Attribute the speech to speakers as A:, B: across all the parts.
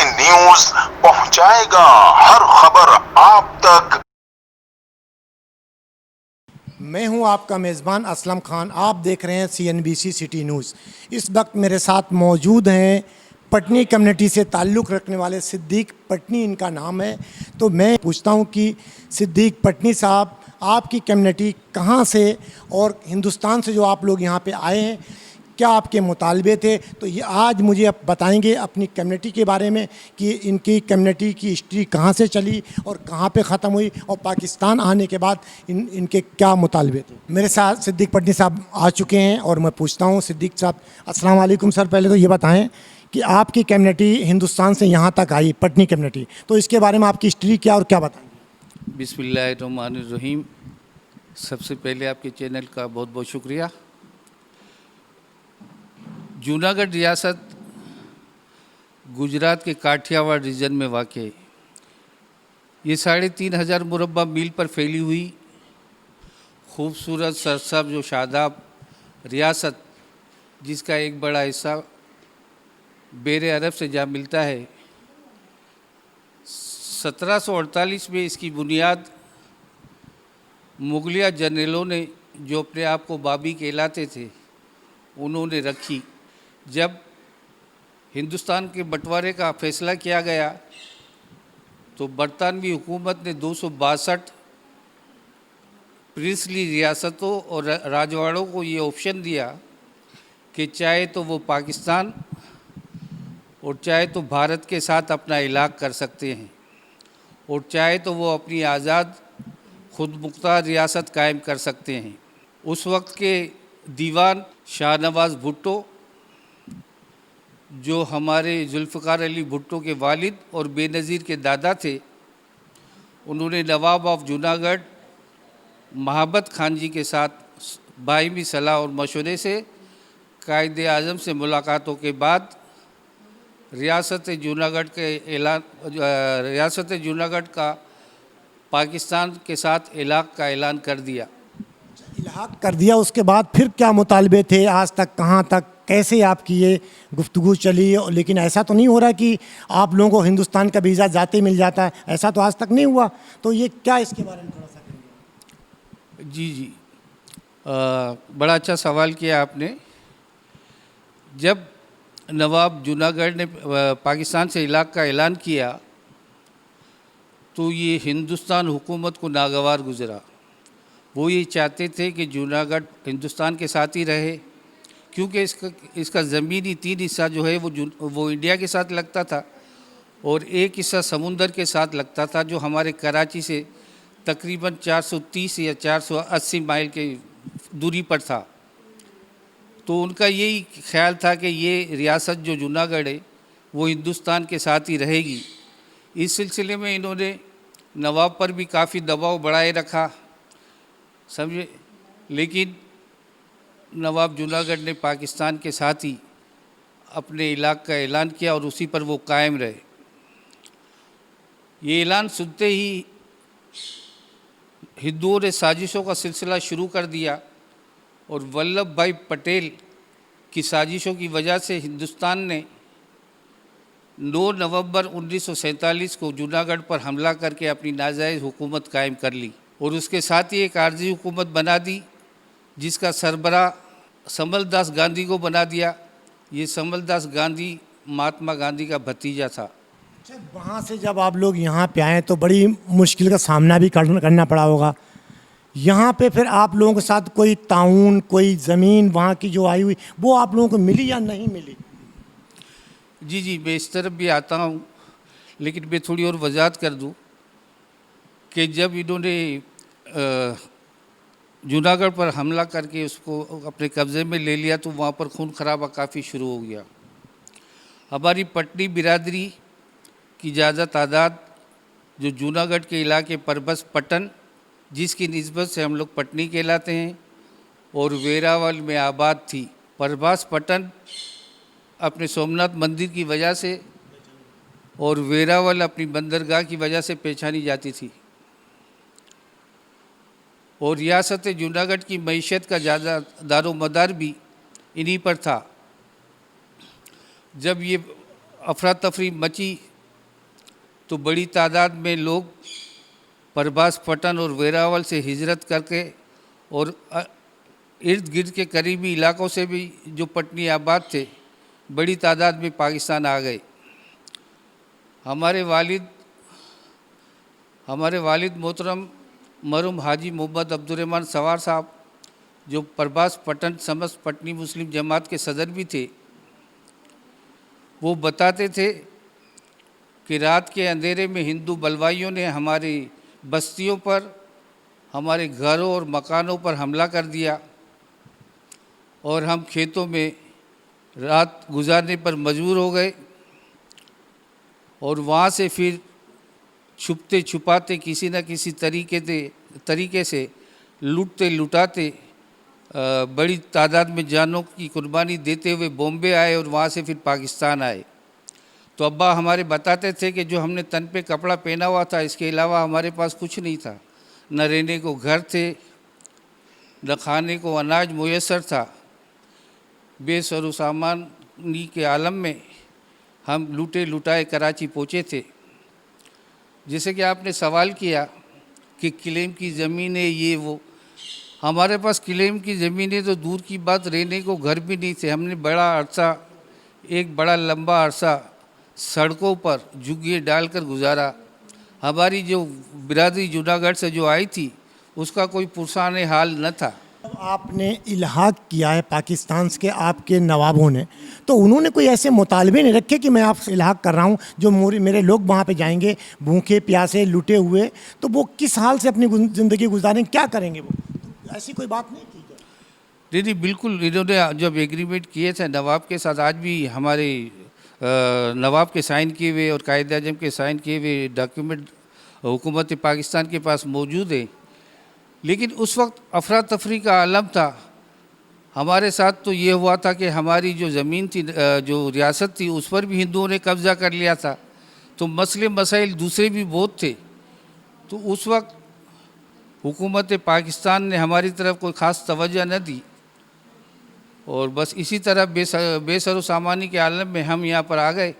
A: News पहुंचाएगा हर खबर आप तक।
B: मैं हूं आपका मेज़बान असलम खान। आप देख रहे हैं CNBC सिटी न्यूज़। इस वक्त मेरे साथ मौजूद हैं पटनी कम्युनिटी से ताल्लुक़ रखने वाले सिद्दीक पटनी इनका नाम है। तो मैं पूछता हूं कि सिद्दीक पटनी साहब, आपकी कम्युनिटी कहां से और हिंदुस्तान से जो आप लोग यहां पे आए हैं, क्या आपके मुतालबे थे? तो ये आज मुझे आप बताएंगे अपनी कम्युनिटी के बारे में कि इनकी कम्युनिटी की हिस्ट्री कहाँ से चली और कहाँ पे ख़त्म हुई, और पाकिस्तान आने के बाद इनके क्या मुतालबे थे। मेरे साथ सिद्दीक पटनी साहब आ चुके हैं और मैं पूछता हूँ सिद्दीक साहब, अस्सलाम वालेकुम सर। पहले तो ये बताएं कि आपकी कम्युनिटी हिंदुस्तान से यहाँ तक आई, पटनी कम्युनिटी, तो इसके बारे में आपकी हिस्ट्री क्या और क्या बताएंगे?
C: बिस्मिल्लाहिर्रहमानिर्रहीम। सबसे पहले आपके चैनल का बहुत बहुत शुक्रिया। जूनागढ़ रियासत गुजरात के काठियावाड़ रीजन में वाक़ है। ये 3,500 मुरब्बा मील पर फैली हुई खूबसूरत सरसब्ज़ जो शादाब रियासत, जिसका एक बड़ा हिस्सा बेर अरब से जा मिलता है। 1748 में इसकी बुनियाद मुगलिया जनरलों ने, जो अपने आप को बाबी कहलाते थे, उन्होंने रखी। जब हिंदुस्तान के बंटवारे का फैसला किया गया तो बरतानवी हुकूमत ने 262 प्रिंसली रियासतों और राजवाड़ों को ये ऑप्शन दिया कि चाहे तो वो पाकिस्तान और चाहे तो भारत के साथ अपना इलाक़ कर सकते हैं, और चाहे तो वो अपनी आज़ाद खुद मुख्तार रियासत कायम कर सकते हैं। उस वक्त के दीवान शाहनवाज़ भुट्टो, जो हमारे जुल्फ़िकार अली भुट्टो के वालिद और बेनज़ीर के दादा थे, उन्होंने नवाब ऑफ जूनागढ़ महाबत खान जी के साथ बाहिमी सलाह और मशवरे से कायदे आज़म से मुलाकातों के बाद रियासत जूनागढ़ का पाकिस्तान के साथ इलाक़ का ऐलान कर दिया।
B: इलाक़ कर दिया, उसके बाद फिर क्या मुतालबे थे? आज तक कहाँ तक, कैसे आपकी ये गुफ्तगू चली? लेकिन ऐसा तो नहीं हो रहा कि आप लोगों को हिंदुस्तान का वीज़ा जाते मिल जाता है, ऐसा तो आज तक नहीं हुआ। तो ये क्या, इसके बारे में थोड़ा सा करेंगे?
C: जी, बड़ा अच्छा सवाल किया आपने। जब नवाब जूनागढ़ ने पाकिस्तान से इलाक़ का ऐलान किया तो ये हिंदुस्तान हुकूमत को नागवार गुज़रा। वो ये चाहते थे कि जूनागढ़ हिंदुस्तान के साथ ही रहे, क्योंकि इसका ज़मीनी 3 हिस्सा जो है वो इंडिया के साथ लगता था और एक हिस्सा समुंदर के साथ लगता था, जो हमारे कराची से तकरीबन 430 या 480 माइल के दूरी पर था। तो उनका यही ख्याल था कि ये रियासत जो जूनागढ़ है वो हिंदुस्तान के साथ ही रहेगी। इस सिलसिले में इन्होंने नवाब पर भी काफ़ी दबाव बढ़ाए रखा, समझे। लेकिन नवाब जूनागढ़ ने पाकिस्तान के साथ ही अपने इलाक़ का ऐलान किया और उसी पर वो कायम रहे। ये ऐलान सुनते ही हिंदुओं ने साजिशों का सिलसिला शुरू कर दिया और वल्लभ भाई पटेल की साजिशों की वजह से हिंदुस्तान ने 9 नवंबर 1947 को जूनागढ़ पर हमला करके अपनी नाजायज़ हुकूमत कायम कर ली और उसके साथ ही एक आर्जी हुकूमत बना दी, जिसका सरबरा समलदास गांधी को बना दिया। ये समलदास गांधी महात्मा गांधी का भतीजा था।
B: अच्छा, वहाँ से जब आप लोग यहाँ पे आए तो बड़ी मुश्किल का सामना भी करना पड़ा होगा। यहाँ पे फिर आप लोगों के साथ कोई ताउन, कोई ज़मीन वहाँ की जो आई हुई, वो आप लोगों को मिली या नहीं मिली?
C: जी, मैं इस तरफ भी आता हूँ, लेकिन मैं थोड़ी और वजाहत कर दूँ कि जब इन्होंने जूनागढ़ पर हमला करके उसको अपने कब्ज़े में ले लिया तो वहाँ पर खून खराबा काफ़ी शुरू हो गया। हमारी पटनी बिरादरी की ज़्यादा तादाद जो जूनागढ़ के इलाके परबस पटन, जिसकी निस्बत से हम लोग पटनी कहलाते हैं, और वेरावल में आबाद थी। परबास पटन अपने सोमनाथ मंदिर की वजह से और वेरावल अपनी बंदरगाह की वजह से पहचानी जाती थी। और रियासत जूनागढ़ की मईशत का ज़्यादा दारोमदार भी इन्हीं पर था। जब ये अफरा तफरी मची तो बड़ी तादाद में लोग प्रभास पटन और वेरावल से हिजरत करके और इर्द गिर्द के करीबी इलाकों से भी जो पटनी आबाद थे बड़ी तादाद में पाकिस्तान आ गए। हमारे वालिद मोहतरम मरहूम हाजी मोहम्मद अब्दुर्रहमान सवार साहब जो प्रभास पटन समस्त पटनी मुस्लिम जमात के सदर भी थे, वो बताते थे कि रात के अंधेरे में हिंदू बलवाइयों ने हमारी बस्तियों पर, हमारे घरों और मकानों पर हमला कर दिया और हम खेतों में रात गुजारने पर मजबूर हो गए और वहाँ से फिर छुपते छुपाते किसी न किसी तरीके से लूटते लुटाते बड़ी तादाद में जानों की कुर्बानी देते हुए बॉम्बे आए और वहाँ से फिर पाकिस्तान आए। तो अब्बा हमारे बताते थे कि जो हमने तन पे कपड़ा पहना हुआ था इसके अलावा हमारे पास कुछ नहीं था, न रहने को घर थे, न खाने को अनाज मुयस्सर था। बेसरो सामानी के आलम में हम लूटे लुटाए कराची पहुँचे थे। जैसे कि आपने सवाल किया कि क्लेम की ज़मीनें ये वो, हमारे पास क्लेम की ज़मीनें तो दूर की बात, रहने को घर भी नहीं थे। हमने एक बड़ा लंबा अरसा सड़कों पर झुग्गियाँ डालकर गुजारा। हमारी जो बिरादरी जूनागढ़ से जो आई थी उसका कोई पुरसान हाल न था।
B: आपने इल्हाक किया है पाकिस्तान के आपके नवाबों ने, तो उन्होंने कोई ऐसे मुतालबे नहीं रखे कि मैं आपसे इल्हाक कर रहा हूँ, जो मेरे लोग वहाँ पे जाएंगे भूखे प्यासे लुटे हुए, तो वो किस हाल से अपनी ज़िंदगी गुजारेंगे, क्या करेंगे वो? ऐसी कोई बात नहीं की क्या?
C: नहीं, बिल्कुल। इन्होंने जब एग्रीमेंट किए थे नवाब के साथ, आज भी हमारे नवाब के साइन किए हुए और कायद आज़म के साइन किए हुए डॉक्यूमेंट हुकूमत पाकिस्तान के पास मौजूद है। लेकिन उस वक्त अफरा तफरी का आलम था। हमारे साथ तो ये हुआ था कि हमारी जो ज़मीन थी, जो रियासत थी, उस पर भी हिंदुओं ने कब्ज़ा कर लिया था। तो मसले मसाइल दूसरे भी बहुत थे। तो उस वक्त हुकूमत पाकिस्तान ने हमारी तरफ कोई ख़ास तवज्जो न दी और बस इसी तरह बेसरो सामानी के आलम में हम यहाँ पर आ गए।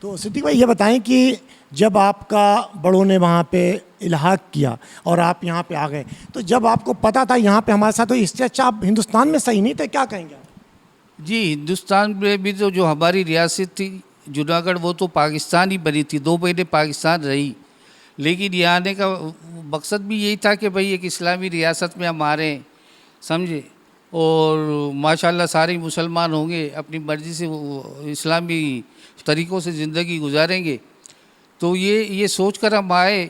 B: तो सिद्दीक भाई ये बताएं कि जब आपका बड़ों ने वहाँ पे इल्हाक किया और आप यहाँ पे आ गए, तो जब आपको पता था यहाँ पे हमारे साथ, तो इससे अच्छा आप हिंदुस्तान में सही नहीं थे, क्या कहेंगे आप?
C: जी, हिंदुस्तान में भी तो जो हमारी रियासत थी जूनागढ़, वो तो पाकिस्तान ही बनी थी, 2 महीने पाकिस्तान रही। लेकिन यहाँ आने का मकसद भी यही था कि भाई एक इस्लामी रियासत में हम आ रहे हैं, समझे, और माशाल्लाह सारे मुसलमान होंगे, अपनी मर्ज़ी से इस्लामी तरीक़ों से ज़िंदगी गुजारेंगे। तो ये सोच कर हम आए।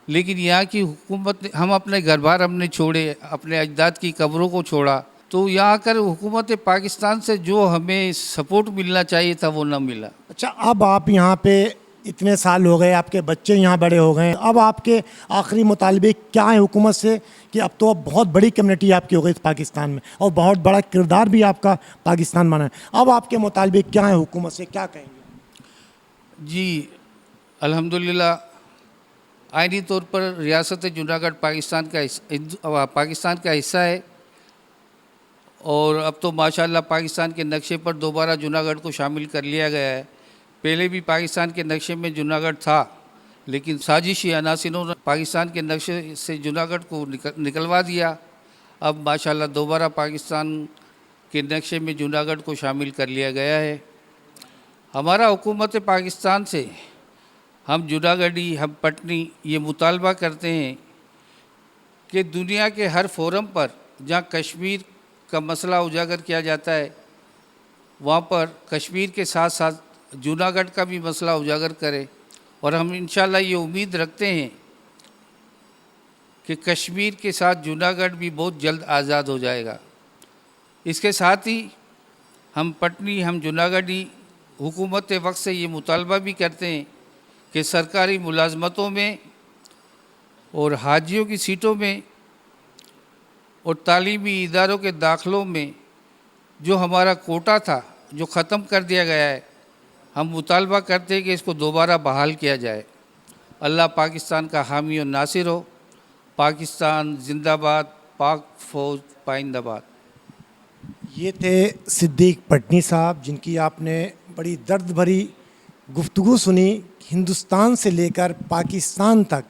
C: लेकिन यहाँ की हुकूमत ने, हम अपने घर बार हमने छोड़े, अपने अजदाद की कब्रों को छोड़ा, तो यहाँ आकर हुकूमत पाकिस्तान से जो हमें सपोर्ट मिलना चाहिए था वो ना मिला।
B: अच्छा, अब आप यहाँ पे इतने साल हो गए, आपके बच्चे यहाँ बड़े हो गए, अब आपके आखिरी मुतालबे क्या हैं हुकूमत से? कि अब तो बहुत बड़ी कम्युनिटी आपकी हो गई पाकिस्तान में और बहुत बड़ा किरदार भी आपका पाकिस्तान बना है, अब आपके मुतालबे क्या हैं हुकूमत से, क्या कहेंगे?
C: जी, अल्हम्दुलिल्लाह आइनी तौर पर रियासत जूनागढ़ पाकिस्तान का हिस्सा है और अब तो माशाल्लाह पाकिस्तान के नक्शे पर दोबारा जूनागढ़ को शामिल कर लिया गया है। पहले भी पाकिस्तान के नक्शे में जूनागढ़ था, लेकिन साजिशी अनासिरों ने पाकिस्तान के नक्शे से जूनागढ़ को निकलवा दिया। अब माशाल्लाह दोबारा पाकिस्तान के नक्शे में जूनागढ़ को शामिल कर लिया गया है। हमारा हुकूमत पाकिस्तान से, हम जूनागढ़ी, हम पटनी, ये मुतालबा करते हैं कि दुनिया के हर फोरम पर जहाँ कश्मीर का मसला उजागर किया जाता है, वहाँ पर कश्मीर के साथ साथ जूनागढ़ का भी मसला उजागर करें। और हम इंशाल्लाह ये उम्मीद रखते हैं कि कश्मीर के साथ जूनागढ़ भी बहुत जल्द आज़ाद हो जाएगा। इसके साथ ही हम पटनी, हम जूनागढ़ी हुकूमत वक्त से ये मुतालबा भी करते हैं कि सरकारी मुलाजमतों में और हाजियों की सीटों में और तालीमी इदारों के दाखिलों में जो हमारा कोटा था, जो ख़त्म कर दिया गया है, हम मुतालबा करते हैं कि इसको दोबारा बहाल किया जाए। अल्लाह पाकिस्तान का हामी और नासिर हो। पाकिस्तान जिंदाबाद, पाक फ़ौज पाइंदाबाद।
B: ये थे सिद्दीक पटनी साहब, जिनकी आपने बड़ी दर्द भरी गुफ्तगू सुनी हिंदुस्तान से लेकर पाकिस्तान तक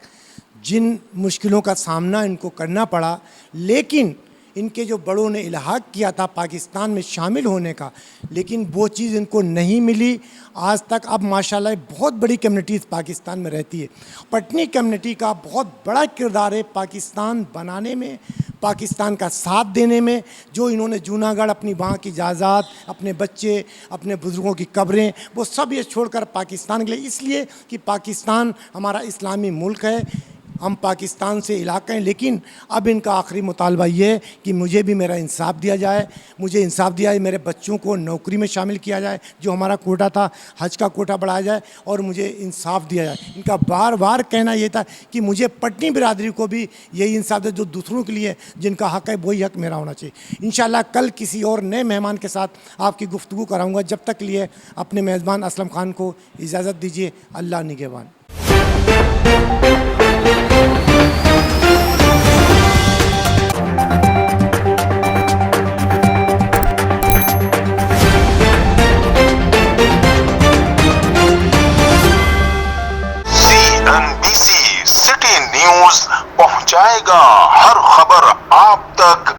B: जिन मुश्किलों का सामना इनको करना पड़ा, लेकिन इनके जो बड़ों ने इल्हाक किया था पाकिस्तान में शामिल होने का, लेकिन वो चीज़ इनको नहीं मिली आज तक। अब माशाल्लाह बहुत बड़ी कम्युनिटीज़ पाकिस्तान में रहती है। पटनी कम्युनिटी का बहुत बड़ा किरदार है पाकिस्तान बनाने में, पाकिस्तान का साथ देने में। जो इन्होंने जूनागढ़, अपनी वहाँ की जायदाद, अपने बच्चे, अपने बुज़ुर्गों की कब्रें, वो सब ये छोड़कर पाकिस्तान के लिए, इसलिए कि पाकिस्तान हमारा इस्लामी मुल्क है, हम पाकिस्तान से इलाका हैं। लेकिन अब इनका आखिरी मुतालबा ये है कि मुझे भी मेरा इंसाफ दिया जाए, मुझे इंसाफ दिया जाए, मेरे बच्चों को नौकरी में शामिल किया जाए, जो हमारा कोटा था हज का कोटा बढ़ाया जाए, और मुझे इंसाफ दिया जाए। इनका बार बार कहना ये था कि मुझे पटनी बिरादरी को भी यही इंसाफ दे जो दूसरों के लिए जिनका हक़ है वही हक़ मेरा होना चाहिए। इंशाअल्लाह कल किसी और नए मेहमान के साथ आपकी गुफ्तगू कराऊँगा। जब तक लिए अपने मेज़बान असलम खान को इजाज़त दीजिए। अल्लाह निगहबान।
A: CNBC सिटी न्यूज़ पहुंचाएगा हर खबर आप तक।